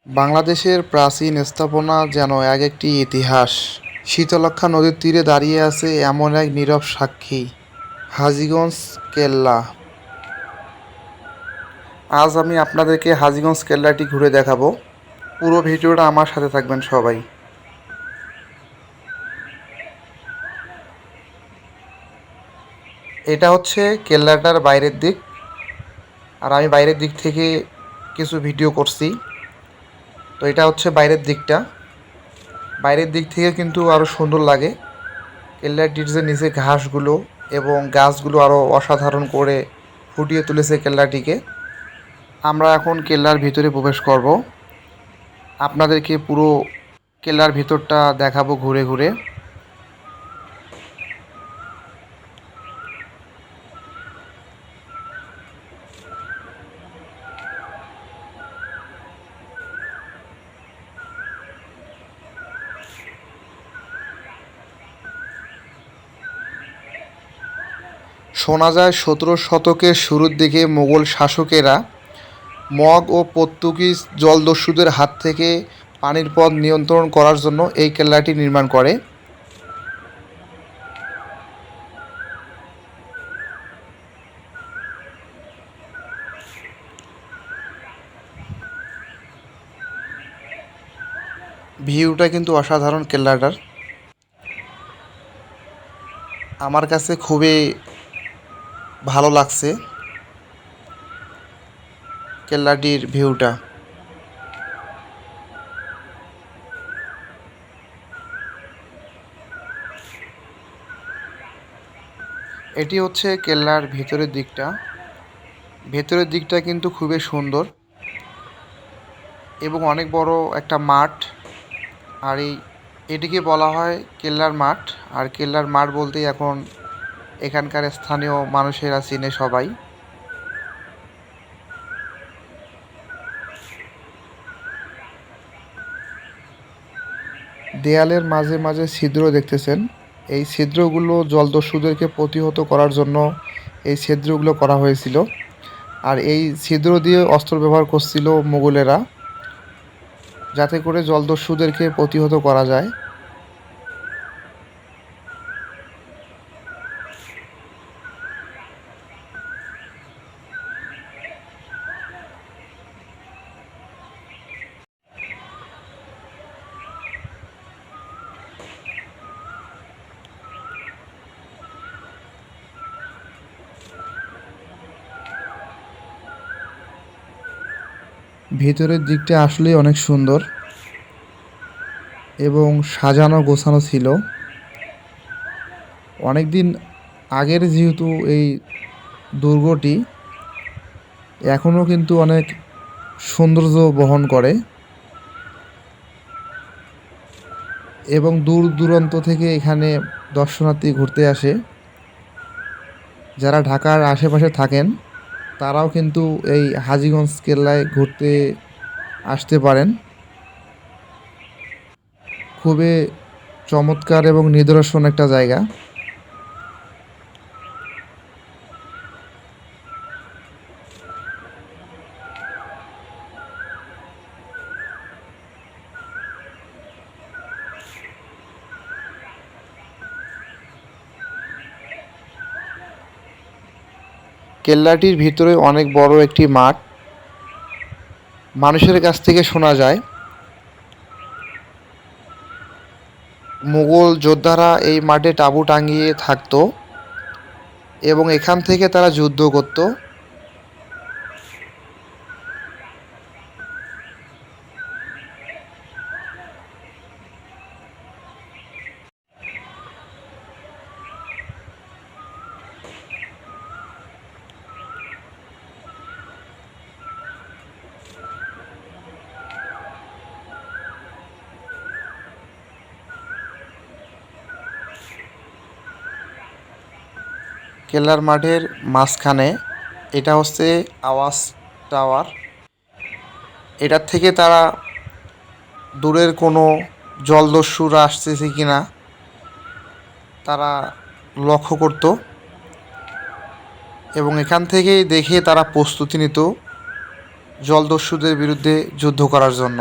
বাংলাদেশের প্রাচীন স্থাপনা যেন এক একটি ইতিহাস। শীতলক্ষ্যা নদীর তীরে দাঁড়িয়ে আছে এমন এক নীরব সাক্ষী, হাজীগঞ্জ কেল্লা। আজ আমি আপনাদেরকে হাজীগঞ্জ কেল্লাটি ঘুরে দেখাবো। পুরো ভিডিওটা আমার সাথে থাকবেন সবাই। এটা হচ্ছে কেল্লাটার বাইরের দিক, আর আমি বাইরের দিক থেকে কিছু ভিডিও করছি। তো এটা হচ্ছে বাইরের দিকটা। বাইরের দিক থেকে কিন্তু আরও সুন্দর লাগে। কেল্লাটির যে নিচে ঘাসগুলো এবং গাছগুলো আরও অসাধারণ করে ফুটিয়ে তুলেছে কেল্লাটিকে। আমরা এখন কেল্লার ভিতরে প্রবেশ করব। আপনাদেরকে পুরো কেল্লার ভিতরটা দেখাবো ঘুরে ঘুরে। শোনা যায় ১৭ শতকের শুরুর দিকে মোগল শাসকেরা মগ ও পর্তুগিজ জলদস্যুদের হাত থেকে পানির পথ নিয়ন্ত্রণ করার জন্য এই কেল্লাটি নির্মাণ করে। ভিউটা কিন্তু অসাধারণ কেল্লাটার। আমার কাছে খুবই ভালো লাগছে কেল্লাটির ভিউটা। এটি হচ্ছে কেল্লার ভেতরের দিকটা। ভেতরের দিকটা কিন্তু খুবই সুন্দর এবং অনেক বড় একটা মাঠ। আর এটিকে বলা হয় কেল্লার মাঠ। আর কেল্লার মাঠ বলতেই এখন এখানকার স্থানীয় মানুষেরা চিনে সবাই। দেয়ালের মাঝে মাঝে ছিদ্র দেখতেছেন। এই ছিদ্রগুলো জলদস্যুদেরকে প্রতিহত করার জন্য এই ছিদ্রগুলো করা হয়েছিল। আর এই ছিদ্র দিয়ে অস্ত্র ব্যবহার করছিল মুঘলেরা, যাতে করে জলদস্যুদেরকে প্রতিহত করা যায়। ভেতরের দিকটা আসলেই অনেক সুন্দর এবং সাজানো গোছানো ছিল। অনেক দিন আগের যেহেতু এই দুর্গটি এখনও কিন্তু অনেক সৌন্দর্য বহন করে এবং দূর দূরান্ত থেকে এখানে দর্শনার্থী ঘুরতে আসে। যারা ঢাকার আশেপাশে থাকেন তারাও কিন্তু এই হাজীগঞ্জ কেল্লায় ঘুরতে আসতে পারেন। খুবই চমৎকার এবং নিদর্শন একটা জায়গা। কেল্লাটির ভিতরে অনেক বড় একটি মাঠ। মানুষের কাছ থেকে শোনা যায় মুঘল যোদ্ধারা এই মাঠে তাঁবু টাঙিয়ে থাকতো এবং এখান থেকে তারা যুদ্ধ করত। কেল্লার মাঠের মাঝখানে এটা হচ্ছে আওয়াজ টাওয়ার। এটার থেকে তারা দূরের কোনো জলদস্যুরা আসতেছে কিনা তারা লক্ষ্য করত এবং এখান থেকেই দেখে তারা প্রস্তুতি নিত জলদস্যুদের বিরুদ্ধে যুদ্ধ করার জন্য।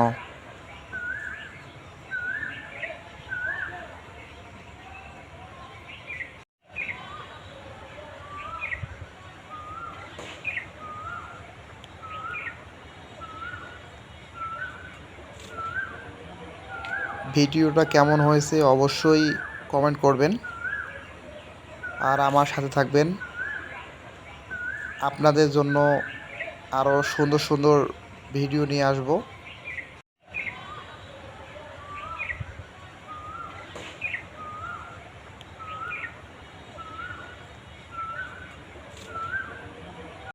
ভিডিওটা কেমন হয়েছে অবশ্যই কমেন্ট করবেন আর আমার সাথে থাকবেন। আপনাদের জন্য আরও সুন্দর সুন্দর ভিডিও নিয়ে আসব।